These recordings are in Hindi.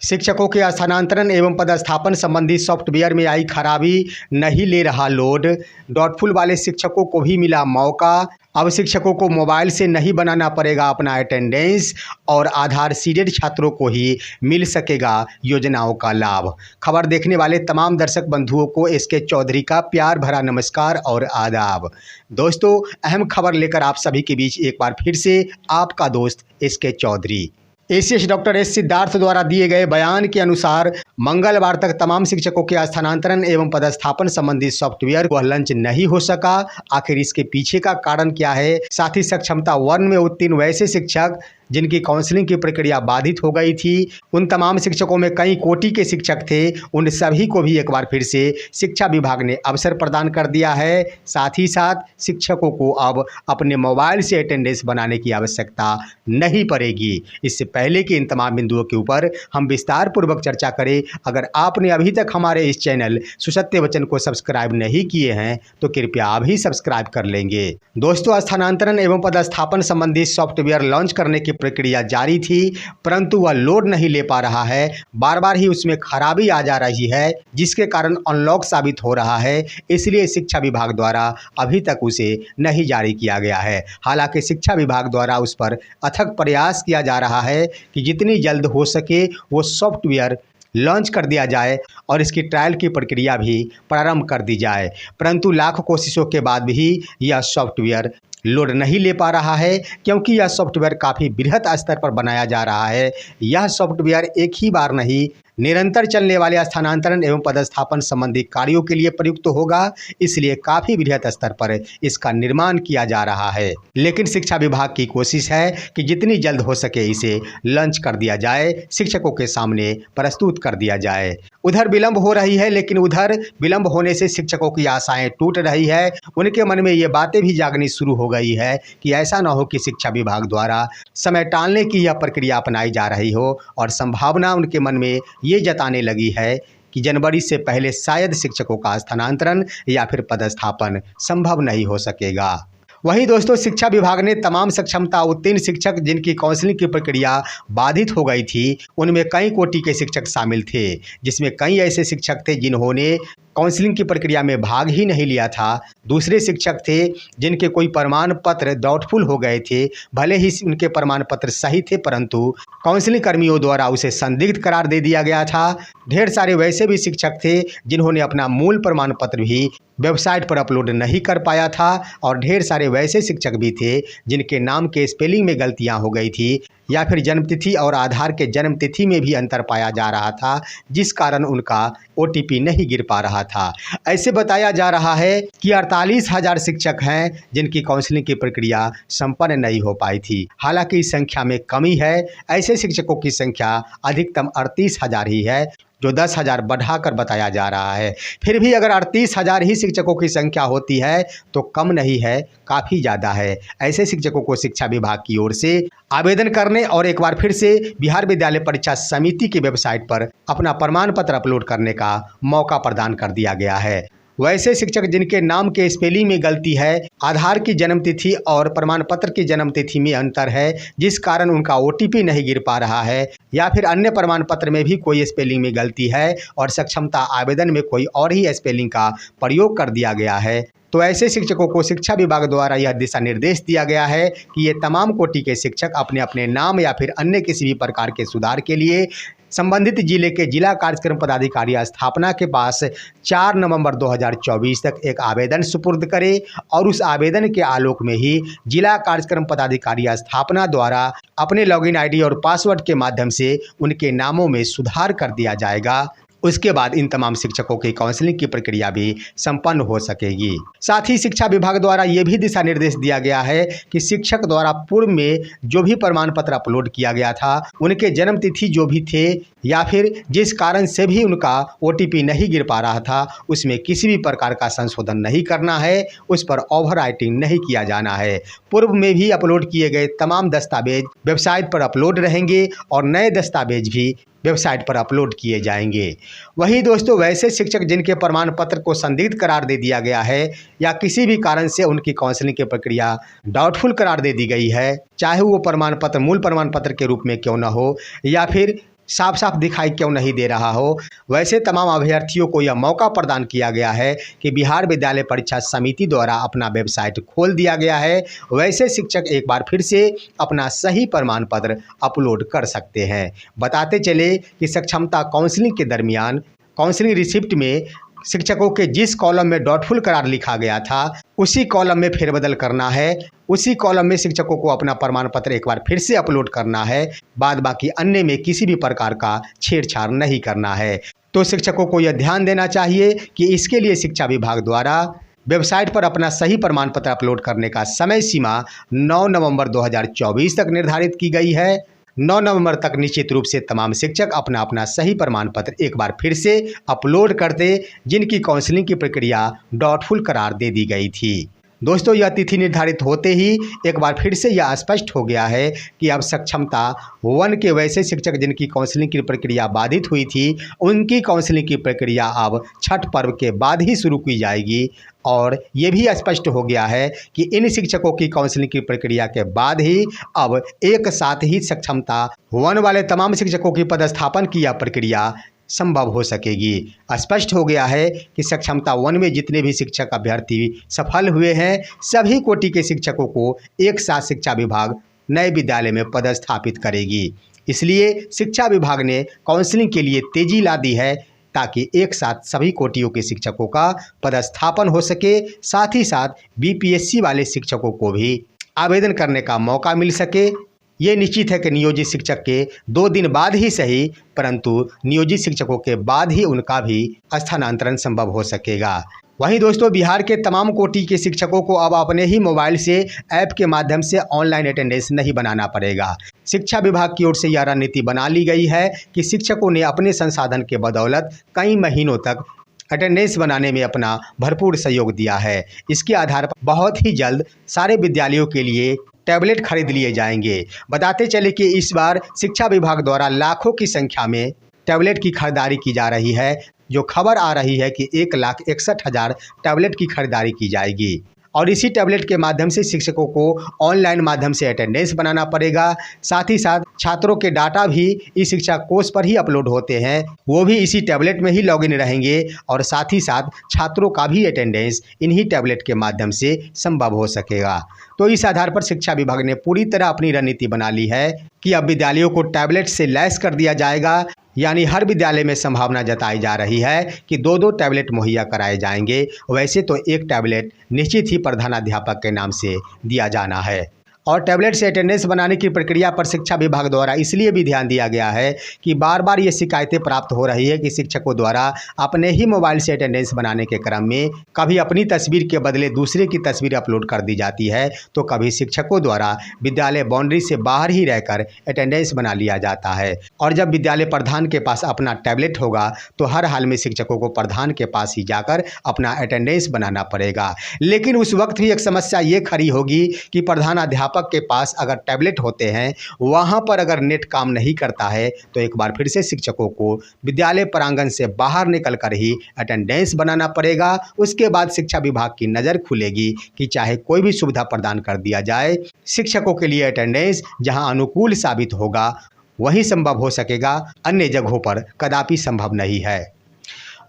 शिक्षकों के स्थानांतरण एवं पदस्थापन संबंधी सॉफ्टवेयर में आई खराबी, नहीं ले रहा लोड। डाउटफुल वाले शिक्षकों को भी मिला मौका। अब शिक्षकों को मोबाइल से नहीं बनाना पड़ेगा अपना अटेंडेंस और आधार सीडेड छात्रों को ही मिल सकेगा योजनाओं का लाभ। खबर देखने वाले तमाम दर्शक बंधुओं को एसके चौधरी का प्यार भरा नमस्कार और आदाब। दोस्तों, अहम खबर लेकर आप सभी के बीच एक बार फिर से आपका दोस्त SK Chaudhary. ACS doctor S Siddharth द्वारा दिए गए बयान के अनुसार मंगलवार तक तमाम शिक्षकों के स्थानांतरण एवं पदस्थापन संबंधी सॉफ्टवेयर को लॉन्च नहीं हो सका। आखिर इसके पीछे का कारण क्या है? साथ ही सक्षमता 1 में उत्तीर्ण वैसे शिक्षक जिनकी काउंसलिंग की प्रक्रिया बाधित हो गई थी, उन तमाम शिक्षकों में कई कोटि के शिक्षक थे, उन सभी को भी एक बार फिर से शिक्षा विभाग ने अवसर प्रदान कर दिया है। साथ ही साथ शिक्षकों को अब अपने मोबाइल से अटेंडेंस बनाने की आवश्यकता नहीं पड़ेगी। इससे पहले कि इन तमाम बिंदुओं के ऊपर हम विस्तार पूर्वक चर्चा करें, अगर आपने अभी तक हमारे इस चैनल सुसत्य वचन को सब्सक्राइब नहीं किए हैं तो कृपया अभी सब्सक्राइब कर लेंगे। दोस्तों, स्थानांतरण एवं पदस्थापन संबंधी सॉफ्टवेयर लॉन्च करने की प्रक्रिया जारी थी, परंतु वह लोड नहीं ले पा रहा है। बार बार ही उसमें खराबी आ जा रही है, जिसके कारण अनलॉक साबित हो रहा है। इसलिए शिक्षा विभाग द्वारा अभी तक उसे नहीं जारी किया गया है। हालांकि शिक्षा विभाग द्वारा उस पर अथक प्रयास किया जा रहा है कि जितनी जल्द हो सके वो सॉफ्टवेयर लॉन्च कर दिया जाए और इसकी ट्रायल की प्रक्रिया भी प्रारंभ कर दी जाए, परंतु लाखों कोशिशों के बाद भी यह सॉफ्टवेयर लोड नहीं ले पा रहा है, क्योंकि यह सॉफ्टवेयर काफ़ी बृहत स्तर पर बनाया जा रहा है। यह सॉफ्टवेयर एक ही बार नहीं, निरंतर चलने वाले स्थानांतरण एवं पदस्थापन संबंधी कार्यों के लिए प्रयुक्त होगा, इसलिए काफ़ी बृहत स्तर पर इसका निर्माण किया जा रहा है। लेकिन शिक्षा विभाग की कोशिश है कि जितनी जल्द हो सके इसे लॉन्च कर दिया जाए, शिक्षकों के सामने प्रस्तुत कर दिया जाए। उधर विलंब हो रही है, लेकिन उधर विलंब होने से शिक्षकों की आशाएं टूट रही है। उनके मन में ये बातें भी जागनी शुरू हो गई है कि ऐसा न हो कि शिक्षा विभाग द्वारा समय टालने की यह प्रक्रिया अपनाई जा रही हो, और संभावना उनके मन में ये जताने लगी है कि जनवरी से पहले शायद शिक्षकों का स्थानांतरण या फिर पदस्थापन संभव नहीं हो सकेगा। वहीं दोस्तों, शिक्षा विभाग ने तमाम सक्षमता उत्तीर्ण शिक्षक जिनकी काउंसलिंग की प्रक्रिया बाधित हो गई थी, उनमें कई कोटि के शिक्षक शामिल थे, जिसमें कई ऐसे शिक्षक थे जिन्होंने काउंसलिंग की प्रक्रिया में भाग ही नहीं लिया था। दूसरे शिक्षक थे जिनके कोई प्रमाण पत्र डाउटफुल हो गए थे, भले ही उनके प्रमाण पत्र सही थे, परंतु काउंसलिंग कर्मियों द्वारा उसे संदिग्ध करार दे दिया गया था। ढेर सारे वैसे भी शिक्षक थे जिन्होंने अपना मूल प्रमाण पत्र भी वेबसाइट पर अपलोड नहीं कर पाया था, और ढेर सारे वैसे शिक्षक भी थे जिनके नाम के स्पेलिंग में गलतियां हो गई थी, या फिर जन्मतिथि और आधार के जन्मतिथि में भी अंतर पाया जा रहा था, जिस कारण उनका OTP नहीं गिर पा रहा था। ऐसे बताया जा रहा है कि 48,000 शिक्षक हैं जिनकी काउंसलिंग की प्रक्रिया संपन्न नहीं हो पाई थी। हालांकि इस संख्या में कमी है, ऐसे शिक्षकों की संख्या अधिकतम 38,000 ही है, जो 10,000 बढ़ाकर बताया जा रहा है। फिर भी अगर 38,000 ही शिक्षकों की संख्या होती है तो कम नहीं है, काफ़ी ज़्यादा है। ऐसे शिक्षकों को शिक्षा विभाग की ओर से आवेदन करने और एक बार फिर से बिहार विद्यालय परीक्षा समिति की वेबसाइट पर अपना प्रमाण पत्र अपलोड करने का मौका प्रदान कर दिया गया है। वैसे शिक्षक जिनके नाम के स्पेलिंग में गलती है, आधार की जन्मतिथि और प्रमाण पत्र की जन्मतिथि में अंतर है, जिस कारण उनका OTP नहीं गिर पा रहा है, या फिर अन्य प्रमाण पत्र में भी कोई स्पेलिंग में गलती है और सक्षमता आवेदन में कोई और ही स्पेलिंग का प्रयोग कर दिया गया है, तो ऐसे शिक्षकों को शिक्षा विभाग द्वारा यह दिशा निर्देश दिया गया है कि ये तमाम कोटि के शिक्षक अपने अपने नाम या फिर अन्य किसी भी प्रकार के सुधार के लिए संबंधित जिले के जिला कार्यक्रम पदाधिकारी स्थापना के पास 4 नवंबर 2024 तक एक आवेदन सुपुर्द करे, और उस आवेदन के आलोक में ही जिला कार्यक्रम पदाधिकारी स्थापना द्वारा अपने लॉगिन ID और पासवर्ड के माध्यम से उनके नामों में सुधार कर दिया जाएगा। उसके बाद इन तमाम शिक्षकों की काउंसलिंग की प्रक्रिया भी संपन्न हो सकेगी। साथ ही शिक्षा विभाग द्वारा ये भी दिशा निर्देश दिया गया है कि शिक्षक द्वारा पूर्व में जो भी प्रमाण पत्र अपलोड किया गया था, उनके जन्म तिथि जो भी थे या फिर जिस कारण से भी उनका OTP नहीं गिर पा रहा था, उसमें किसी भी प्रकार का संशोधन नहीं करना है, उस पर ओवर राइटिंग नहीं किया जाना है। पूर्व में भी अपलोड किए गए तमाम दस्तावेज वेबसाइट पर अपलोड रहेंगे और नए दस्तावेज भी वेबसाइट पर अपलोड किए जाएंगे। वहीं दोस्तों, वैसे शिक्षक जिनके प्रमाण पत्र को संदिग्ध करार दे दिया गया है या किसी भी कारण से उनकी काउंसलिंग की प्रक्रिया डाउटफुल करार दे दी गई है, चाहे वो प्रमाण पत्र मूल प्रमाण पत्र के रूप में क्यों न हो या फिर साफ साफ दिखाई क्यों नहीं दे रहा हो। वैसे तमाम अभ्यर्थियों को यह मौका प्रदान किया गया है कि बिहार विद्यालय परीक्षा समिति द्वारा अपना वेबसाइट खोल दिया गया है। वैसे शिक्षक एक बार फिर से अपना सही प्रमाण पत्र अपलोड कर सकते हैं। बताते चले कि सक्षमता काउंसलिंग के दरमियान काउंसलिंग रिसिप्ट में शिक्षकों के जिस कॉलम में डॉटफुल करार लिखा गया था उसी कॉलम में फेरबदल करना है। उसी कॉलम में शिक्षकों को अपना प्रमाण पत्र एक बार फिर से अपलोड करना है। बाद बाकी अन्य में किसी भी प्रकार का छेड़छाड़ नहीं करना है। तो शिक्षकों को यह ध्यान देना चाहिए कि इसके लिए शिक्षा विभाग द्वारा वेबसाइट पर अपना सही प्रमाण पत्र अपलोड करने का समय सीमा 9 नवंबर 2024 तक निर्धारित की गई है। 9 नवंबर तक निश्चित रूप से तमाम शिक्षक अपना अपना सही प्रमाण पत्र एक बार फिर से अपलोड करते जिनकी काउंसलिंग की प्रक्रिया डॉटफुल करार दे दी गई थी। दोस्तों, यह तिथि निर्धारित होते ही एक बार फिर से यह स्पष्ट हो गया है कि अब सक्षमता 1 के वैसे शिक्षक जिनकी काउंसलिंग की प्रक्रिया बाधित हुई थी उनकी काउंसलिंग की प्रक्रिया अब छठ पर्व के बाद ही शुरू की जाएगी। और ये भी स्पष्ट हो गया है कि इन शिक्षकों की काउंसलिंग की प्रक्रिया के बाद ही अब एक साथ ही सक्षमता 1 वाले तमाम शिक्षकों की पदस्थापन की यह प्रक्रिया संभव हो सकेगी। स्पष्ट हो गया है कि सक्षमता 1 में जितने भी शिक्षक अभ्यर्थी सफल हुए हैं सभी कोटि के शिक्षकों को एक साथ शिक्षा विभाग नए विद्यालय में पदस्थापित करेगी। इसलिए शिक्षा विभाग ने काउंसलिंग के लिए तेजी ला दी है ताकि एक साथ सभी कोटियों के शिक्षकों का पदस्थापन हो सके। साथ ही साथ बीपीएससी वाले शिक्षकों को भी आवेदन करने का मौका मिल सके। ये निश्चित है कि नियोजित शिक्षक के 2 दिन बाद ही सही परंतु नियोजित शिक्षकों के बाद ही उनका भी स्थानांतरण संभव हो सकेगा। वहीं दोस्तों, बिहार के तमाम कोटि के शिक्षकों को अब अपने ही मोबाइल से ऐप के माध्यम से ऑनलाइन अटेंडेंस नहीं बनाना पड़ेगा। शिक्षा विभाग की ओर से यह रणनीति बना ली गई है कि शिक्षकों ने अपने संसाधन के बदौलत कई महीनों तक अटेंडेंस बनाने में अपना भरपूर सहयोग दिया है। इसके आधार पर बहुत ही जल्द सारे विद्यालयों के लिए टैबलेट खरीद लिए जाएंगे। बताते चले कि इस बार शिक्षा विभाग द्वारा लाखों की संख्या में टैबलेट की खरीदारी की जा रही है। जो खबर आ रही है कि 1,61,000 टैबलेट की खरीदारी की जाएगी और इसी टैबलेट के माध्यम से शिक्षकों को ऑनलाइन माध्यम से अटेंडेंस बनाना पड़ेगा। साथ ही साथ छात्रों के डाटा भी ई शिक्षा कोष पर ही अपलोड होते हैं, वो भी इसी टैबलेट में ही लॉगिन रहेंगे और साथ ही साथ छात्रों का भी अटेंडेंस इन्हीं टैबलेट के माध्यम से संभव हो सकेगा। तो इस आधार पर शिक्षा विभाग ने पूरी तरह अपनी रणनीति बना ली है कि अब विद्यालयों को टैबलेट से लैस कर दिया जाएगा। यानी हर विद्यालय में संभावना जताई जा रही है कि 2-2 टैबलेट मुहैया कराए जाएंगे। वैसे तो एक टैबलेट निश्चित ही प्रधानाध्यापक के नाम से दिया जाना है। और टैबलेट से अटेंडेंस बनाने की प्रक्रिया पर शिक्षा विभाग द्वारा इसलिए भी ध्यान दिया गया है कि बार बार ये शिकायतें प्राप्त हो रही है कि शिक्षकों द्वारा अपने ही मोबाइल से अटेंडेंस बनाने के क्रम में कभी अपनी तस्वीर के बदले दूसरे की तस्वीर अपलोड कर दी जाती है तो कभी शिक्षकों द्वारा विद्यालय बाउंड्री से बाहर ही रहकर अटेंडेंस बना लिया जाता है। और जब विद्यालय प्रधान के पास अपना टैबलेट होगा तो हर हाल में शिक्षकों को प्रधान के पास ही जाकर अपना अटेंडेंस बनाना पड़ेगा। लेकिन उस वक्त भी एक समस्या ये खड़ी होगी कि प्रधानाध्यापक के पास अगर टैबलेट होते हैं वहां पर अगर नेट काम नहीं करता है तो एक बार फिर से शिक्षकों को विद्यालय प्रांगण से बाहर निकलकर ही अटेंडेंस बनाना पड़ेगा। उसके बाद शिक्षा विभाग की नज़र खुलेगी कि चाहे कोई भी सुविधा प्रदान कर दिया जाए, शिक्षकों के लिए अटेंडेंस जहां अनुकूल साबित होगा वहीं संभव हो सकेगा, अन्य जगहों पर कदापि संभव नहीं है।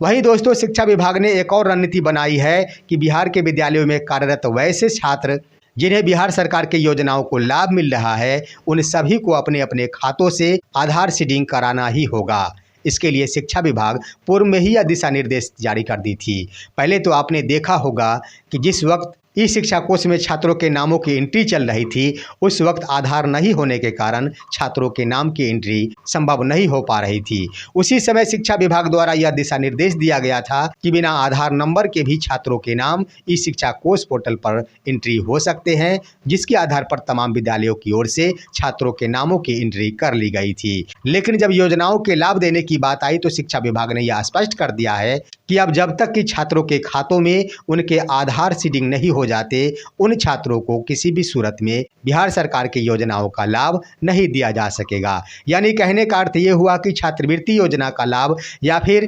वहीं दोस्तों, शिक्षा विभाग ने एक और रणनीति बनाई है कि बिहार के विद्यालयों में कार्यरत वैसे छात्र जिन्हें बिहार सरकार की योजनाओं को लाभ मिल रहा है उन सभी को अपने अपने खातों से आधार सीडिंग कराना ही होगा। इसके लिए शिक्षा विभाग पूर्व में ही यह दिशा निर्देश जारी कर दी थी। पहले तो आपने देखा होगा कि जिस वक्त ई शिक्षा कोष में छात्रों के नामों की एंट्री चल रही थी उस वक्त आधार नहीं होने के कारण छात्रों के नाम की एंट्री संभव नहीं हो पा रही थी। उसी समय शिक्षा विभाग द्वारा यह दिशा निर्देश दिया गया था कि बिना आधार नंबर के भी छात्रों के नाम ई शिक्षा कोष पोर्टल पर एंट्री हो सकते हैं, जिसके आधार पर तमाम विद्यालयों की ओर से छात्रों के नामों की एंट्री कर ली गई थी। लेकिन जब योजनाओं के लाभ देने की बात आई तो शिक्षा विभाग ने यह स्पष्ट कर दिया है कि अब जब तक कि छात्रों के खातों में उनके आधार सीडिंग नहीं हो जाते उन छात्रों को किसी भी सूरत में बिहार सरकार की योजनाओं का लाभ नहीं दिया जा सकेगा। यानी कहने का अर्थ ये हुआ कि छात्रवृत्ति योजना का लाभ या फिर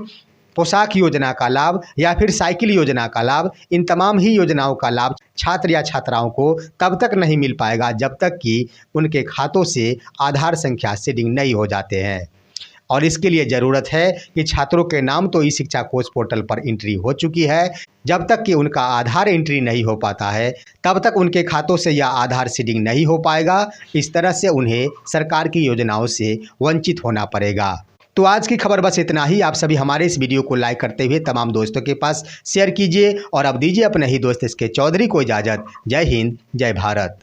पोशाक योजना का लाभ या फिर साइकिल योजना का लाभ, इन तमाम ही योजनाओं का लाभ छात्र या छात्राओं को तब तक नहीं मिल पाएगा जब तक कि उनके खातों से आधार संख्या सीडिंग नहीं हो जाते हैं। और इसके लिए ज़रूरत है कि छात्रों के नाम तो ई शिक्षा कोष पोर्टल पर एंट्री हो चुकी है। जब तक कि उनका आधार एंट्री नहीं हो पाता है तब तक उनके खातों से यह आधार सीडिंग नहीं हो पाएगा। इस तरह से उन्हें सरकार की योजनाओं से वंचित होना पड़ेगा। तो आज की खबर बस इतना ही। आप सभी हमारे इस वीडियो को लाइक करते हुए तमाम दोस्तों के पास शेयर कीजिए और अब दीजिए अपने ही दोस्त इसके चौधरी को इजाज़त। जय हिंद, जय भारत।